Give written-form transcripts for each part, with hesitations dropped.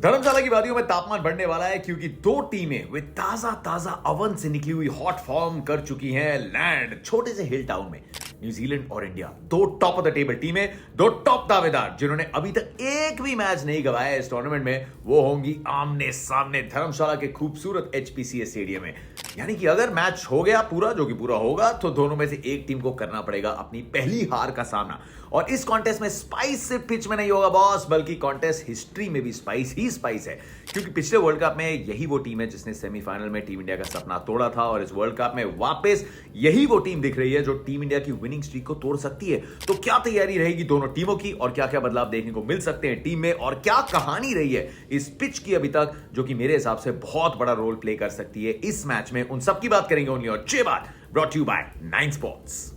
धर्मशाला की वादियों में तापमान बढ़ने वाला है क्योंकि दो टीमें वे ताजा ताजा अवन से निकली हुई हॉट फॉर्म कर चुकी हैं लैंड छोटे से हिल टाउन में। न्यूजीलैंड और इंडिया, दो टॉप ऑफ द टेबल टीमें, दो टॉप दावेदार जिन्होंने अभी तक एक भी मैच नहीं गवाया इस टूर्नामेंट में, वो होंगी आमने सामने धर्मशाला के खूबसूरत एचपीसीए स्टेडियम में। यानी कि अगर मैच हो गया पूरा, जो कि पूरा होगा, तो दोनों में से एक टीम को करना पड़ेगा अपनी पहली हार का सामना। और इस कॉन्टेस्ट में स्पाइस सिर्फ पिच में नहीं होगा बॉस, बल्कि कॉन्टेस्ट हिस्ट्री में भी स्पाइस ही स्पाइस है। क्योंकि पिछले वर्ल्ड कप में यही वो टीम है जिसने सेमीफाइनल में टीम इंडिया का सपना तोड़ा था, और इस वर्ल्ड कप में वापस यही वो टीम दिख रही है जो टीम इंडिया की विनिंग स्ट्रीक को तोड़ सकती है। तो क्या तैयारी रहेगी दोनों टीमों की, और क्या क्या बदलाव देखने को मिल सकते हैं टीम में, और क्या कहानी रही है इस पिच की अभी तक, जो कि मेरे हिसाब से बहुत बड़ा रोल प्ले कर सकती है इस मैच में, उन सब की बात करेंगे ओनली और चे बात ब्रॉट यू बाय 9 स्पोर्ट्स।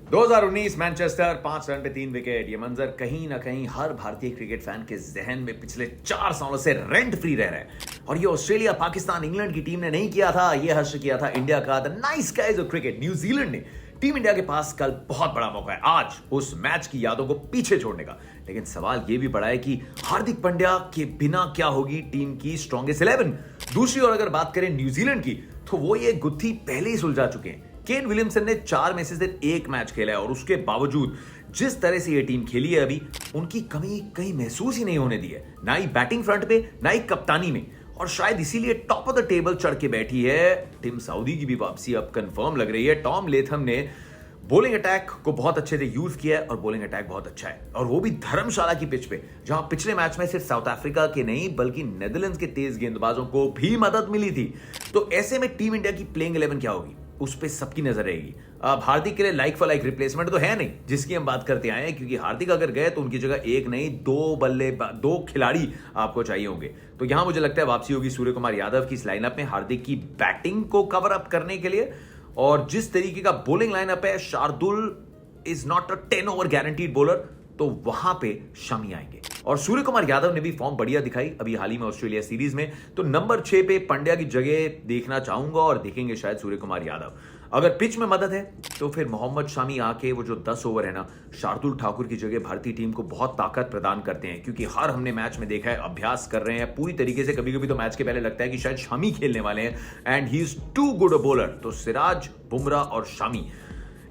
दो 2019 मैनचेस्टर 5 रन पे 3 विकेट, ये मंजर कहीं ना कहीं हर भारतीय क्रिकेट फैन के जहन में पिछले 4 सालों से रेंट फ्री रह रहे हैं। और ये ऑस्ट्रेलिया, पाकिस्तान, इंग्लैंड की टीम ने नहीं किया था, ये हर्ष किया था इंडिया का the nice guys of cricket New Zealand ने। टीम इंडिया के पास कल बहुत बड़ा मौका है आज उस मैच की यादों को पीछे छोड़ने का। लेकिन सवाल यह भी बड़ा है कि हार्दिक पांड्या के बिना क्या होगी टीम की स्ट्रॉन्गेस्ट 11। दूसरी ओर अगर बात करें न्यूजीलैंड की, तो वो ये गुत्थी पहले ही सुलझा चुके हैं। केन विलियमसन ने 4 में से सिर्फ 1 मैच खेला है, और उसके बावजूद जिस तरह से ये टीम खेली है अभी, उनकी कमी कहीं महसूस ही नहीं होने दी है, ना ही बैटिंग फ्रंट पे, ना ही कप्तानी में। और शायद इसीलिए टॉप ऑफ द टेबल चढ़ के बैठी है। टिम साउदी की भी वापसी अब कंफर्म लग रही है। टॉम लेथम ने बॉलिंग अटैक को बहुत अच्छे से यूज किया है, और बॉलिंग अटैक बहुत अच्छा है, और वो भी धर्मशाला की पिच पे, जहां पिछले मैच में सिर्फ साउथ अफ्रीका के नहीं बल्कि नेदरलैंड्स के तेज गेंदबाजों को भी मदद मिली थी। तो ऐसे में टीम इंडिया की प्लेइंग 11 क्या होगी, उस पे सबकी नजर रहेगी। अब हार्दिक के लिए लाइक फॉर लाइक रिप्लेसमेंट तो है नहीं जिसकी हम बात करते आए हैं, क्योंकि हार्दिक अगर गए तो उनकी जगह एक नहीं दो खिलाड़ी आपको चाहिए होंगे। तो यहां मुझे लगता है वापसी होगी सूर्य कुमार यादव की इस लाइनअप में, हार्दिक की बैटिंग को कवर अप करने के लिए। और जिस तरीके का बॉलिंग लाइनअप है, Shardul is not a 10 over guaranteed bowler, तो वहां पे शमी आएंगे। और सूर्य कुमार यादव ने भी फॉर्म बढ़िया दिखाई अभी हाल ही में ऑस्ट्रेलिया सीरीज में। तो नंबर 6 पे पंड्या की जगह देखना चाहूंगा, और देखेंगे शायद सूर्य कुमार यादव। अगर पिच में मदद है तो फिर मोहम्मद शामी आके वो जो 10 ओवर है ना, शार्दुल ठाकुर की जगह भारतीय टीम को बहुत ताकत प्रदान करते हैं। क्योंकि हर हमने मैच में देखा है, अभ्यास कर रहे हैं पूरी तरीके से। कभी कभी तो मैच के पहले लगता है कि शायद शामी खेलने वाले हैं, and he is too good a bowler. तो सिराज, बुमराह और शामी,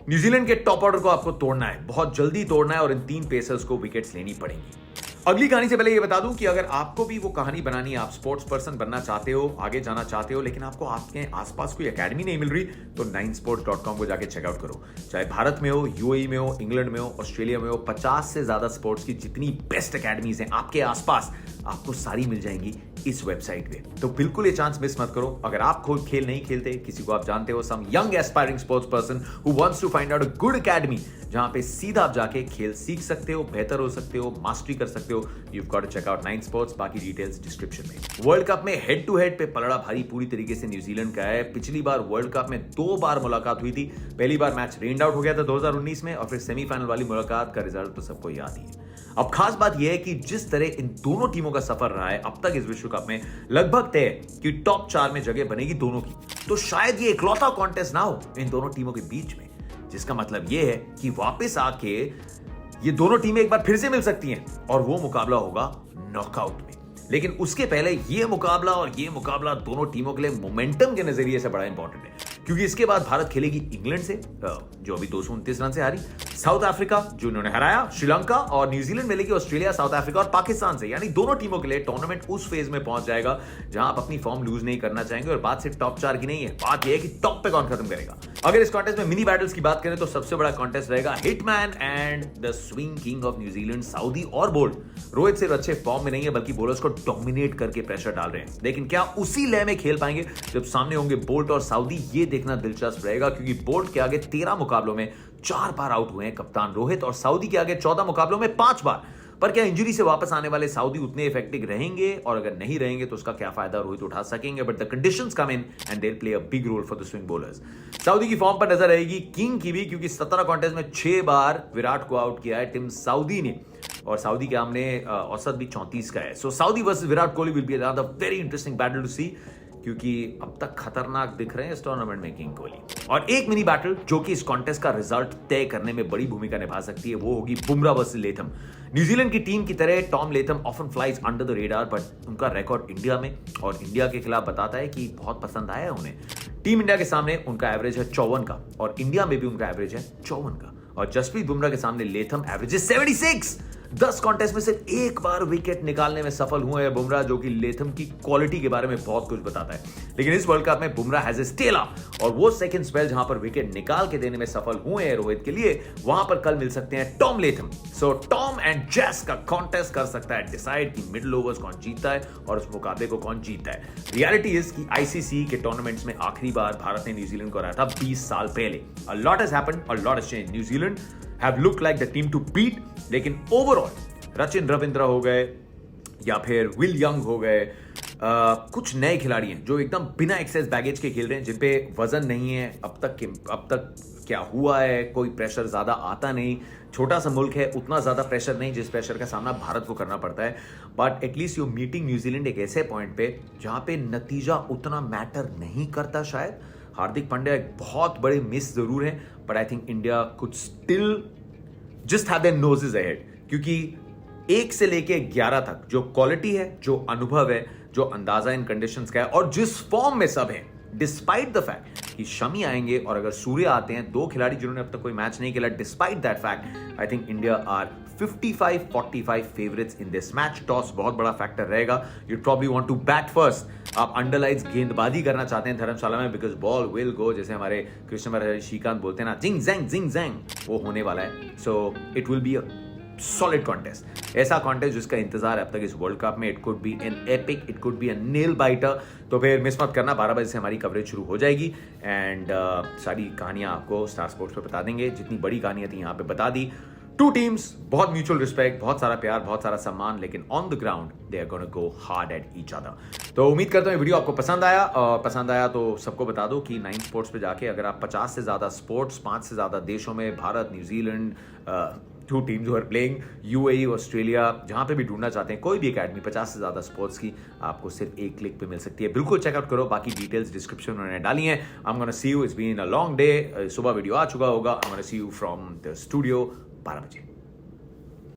न्यूजीलैंड के टॉप ऑर्डर को आपको तोड़ना है, बहुत जल्दी तोड़ना है, और इन 3 पेसर्स को विकेट्स लेनी पड़ेंगी। अगली कहानी से पहले ये बता दूं कि अगर आपको भी वो कहानी बनानी है, आप स्पोर्ट्स पर्सन बनना चाहते हो, आगे जाना चाहते हो, लेकिन आपको आपके आसपास कोई एकेडमी नहीं मिल रही, तो 9sports.com को जाके चेकआउट करो। चाहे भारत में हो, यूएई में हो, इंग्लैंड में हो, ऑस्ट्रेलिया में हो, 50 से ज्यादा स्पोर्ट्स की जितनी बेस्ट एकेडमीज हैं आपके आसपास, आपको सारी मिल जाएंगी इस वेबसाइट पे। तो बिल्कुल ये चांस मिस मत करो। अगर आप खुद खेल नहीं खेलते, किसी को आप जानते हो, some young aspiring sports person who wants to find out a good academy जहां पे सीधा आप जाके खेल सीख सकते हो, बेहतर हो सकते हो, मास्टरी कर सकते हो, you have got to check out 9 sports. बाकी डिटेल्स डिस्क्रिप्शन में। वर्ल्ड कप में हेड टू हेड पे पलड़ा भारी पूरी तरीके से न्यूजीलैंड का है। पिछली बार वर्ल्ड कप में 2 बार मुलाकात हुई थी। पहली बार मैच रेंड आउट हो गया था 2019 में, और फिर सेमीफाइनल वाली मुलाकात का रिजल्ट तो सबको याद ही है। अब खास बात यह है कि जिस तरह इन दोनों टीमों का सफर रहा है अब तक इस विश्व कप में, लगभग तय कि टॉप 4 में जगह बनेगी दोनों की। तो शायद ये इकलौता कॉन्टेस्ट ना हो इन दोनों टीमों के बीच में, जिसका मतलब यह है कि वापस आके ये दोनों टीमें एक बार फिर से मिल सकती हैं, और वो मुकाबला होगा नॉकआउट में। लेकिन उसके पहले ये मुकाबला दोनों टीमों के लिए मोमेंटम के नजरिए से बड़ा इंपॉर्टेंट है, क्योंकि इसके बाद भारत खेलेगी इंग्लैंड से, जो अभी 229 रन से हारी, साउथ अफ्रीका जो इन्होंने हराया, श्रीलंका, और न्यूजीलैंड मिलेगी ऑस्ट्रेलिया, साउथ अफ्रीका और पाकिस्तान से। यानी दोनों टीमों के लिए टूर्नामेंट उस फेज में पहुंच जाएगा जहां आप अपनी फॉर्म लूज नहीं करना चाहेंगे। और बात सिर्फ टॉप 4 की नहीं है, बात यह है कि टॉप पे कौन खत्म करेगा। अगर इस कॉन्टेस्ट में मिनी बैटल्स की बात करें तो सबसे बड़ा कॉन्टेस्ट रहेगा hitman and the swing king of New Zealand, Southee और बोल्ट। रोहित सिर्फ अच्छे फॉर्म में नहीं है, बल्कि बॉलर्स को डोमिनेट करके प्रेशर डाल रहे हैं। लेकिन क्या उसी लय में खेल पाएंगे जब सामने होंगे बोल्ट और साउदी, ये देखना दिलचस्प रहेगा। क्योंकि बोल्ट के आगे 13 मुकाबलों में 4 बार आउट हुए हैं कप्तान रोहित, और साउदी के आगे 14 मुकाबलों में 5 बार। पर क्या इंजरी से वापस आने वाले साउदी उतने इफेक्टिव रहेंगे, और अगर नहीं रहेंगे तो उसका क्या फायदा रोहित उठा सकेंगे। But the conditions come in and they will play a big role for the swing bowlers. Southee की फॉर्म पर नजर रहेगी किंग की भी, क्योंकि 17 कॉन्टेस्ट में 6 बार विराट को आउट किया है टिम साउदी ने, और सऊदी के सामने औसत भी 34 का है। So Southee versus Virat Kohli will be another very interesting battle to see, क्योंकि अब तक खतरनाक दिख रहे हैं इस टूर्नामेंट में किंग कोहली। और एक मिनी बैटल जो कि इस कॉन्टेस्ट का रिजल्ट तय करने में बड़ी भूमिका निभा सकती है वो होगी बुमराह वर्सेस लेथम। न्यूजीलैंड की टीम की तरह Tom Latham often flies under the radar, but उनका रिकॉर्ड इंडिया में और इंडिया के खिलाफ बताता है कि बहुत पसंद आया है उन्हें। टीम इंडिया के सामने उनका एवरेज है 54 का और इंडिया में भी उनका एवरेज है 54 का, और जसप्रीत बुमराह के सामने लेथम एवरेज है 76। 10 कॉन्टेस्ट में सिर्फ एक बार विकेट निकालने में सफल हुए हैं बुमराह, जो कि लेथम की क्वालिटी के बारे में बहुत कुछ बताता है। लेकिन इस वर्ल्ड कप में बुमराह हैज ए स्टेला, और वो सेकंड स्पेल जहां पर विकेट निकाल के देने में सफल हुए हैं रोहित के लिए, वहां पर कल मिल सकते हैं Tom Latham. So Tom and जेस का कॉन्टेस्ट कर सकता है डिसाइड कि मिडिल ओवर्स कौन जीतता है और उस मुकाबले को कौन जीतता है। रियलिटी इज कि आईसीसी के टूर्नामेंट्स में आखिरी बार भारत ने न्यूजीलैंड को हराया था 20 साल पहले। A lot has happened, a lot has changed. New Zealand have looked like the team to beat, लेकिन ओवरऑल रचिन रविंद्र हो गए या फिर विल यंग हो गए, कुछ नए खिलाड़ी हैं जो एकदम बिना एक्सेस बैगेज के खेल रहे हैं, जिन पे वजन नहीं है। अब तक क्या हुआ है, कोई प्रेशर ज्यादा आता नहीं। छोटा सा मुल्क है, उतना ज्यादा प्रेशर नहीं जिस प्रेशर का सामना भारत को करना पड़ता है, but at least you meeting New Zealand एक ऐसे पॉइंट पे जहां पे नतीजा उतना मैटर नहीं करता शायद। हार्दिक पांड्या एक बहुत बड़े मिस जरूर है, but I think India could still just have their noses ahead, क्योंकि 1 से लेके 11 तक जो क्वालिटी है, जो अनुभव है, जो अंदाजा इन कंडीशंस का है, और जिस फॉर्म में सब है, डिस्पाइट द फैक्ट कि शमी आएंगे और अगर सूर्य आते हैं, 2 खिलाड़ी जिन्होंने अब तक कोई मैच नहीं खेला, despite that fact I think India are 55-45 favourites in this match. Toss बहुत बड़ा फैक्टर रहेगा। You probably want to bat first. आप अंडरलाइज गेंदबाजी करना चाहते हैं धर्मशाला में, बिकॉज बॉल विल गो, जैसे हमारे कृष्ण श्रीकांत बोलते हैं ना, जिंग जैंग, वो होने वाला है। So it will be a solid contest, ऐसा कॉन्टेस्ट जिसका इंतजार है अब तक इस वर्ल्ड कप में। It could be an epic, it could be a nail biter. तो फिर मिस मत करना, 12 बजे से हमारी कवरेज शुरू हो जाएगी एंड सारी कहानियां आपको स्टार स्पोर्ट्स पे बता देंगे। जितनी बड़ी कहानियां थी यहाँ पे बता दी। 2 टीम्स, बहुत म्यूचुअल रिस्पेक्ट, बहुत सारा प्यार, बहुत सारा सम्मान, लेकिन on the ground they are gonna go hard at each other. तो उम्मीद करता हूँ वीडियो आपको पसंद आया, और पसंद आया तो सबको बता दो कि 9 स्पोर्ट्स पे जाके अगर आप 50 से ज्यादा स्पोर्ट्स 5 से ज्यादा देशों में, भारत, New Zealand, 2 teams are playing, UAE, Australia, जहां पे भी ढूंढना चाहते हैं कोई भी एकेडमी 50 से ज्यादा स्पोर्ट्स की, आपको सिर्फ एक क्लिक पे मिल सकती है। बिल्कुल चेकआउट करो, बाकी डिटेल्स डिस्क्रिप्शन में उन्होंने डाली हैं। I am gonna see you, it's been a long day. सुबह वीडियो आ चुका होगा। I am gonna see you from the studio 12 बजे।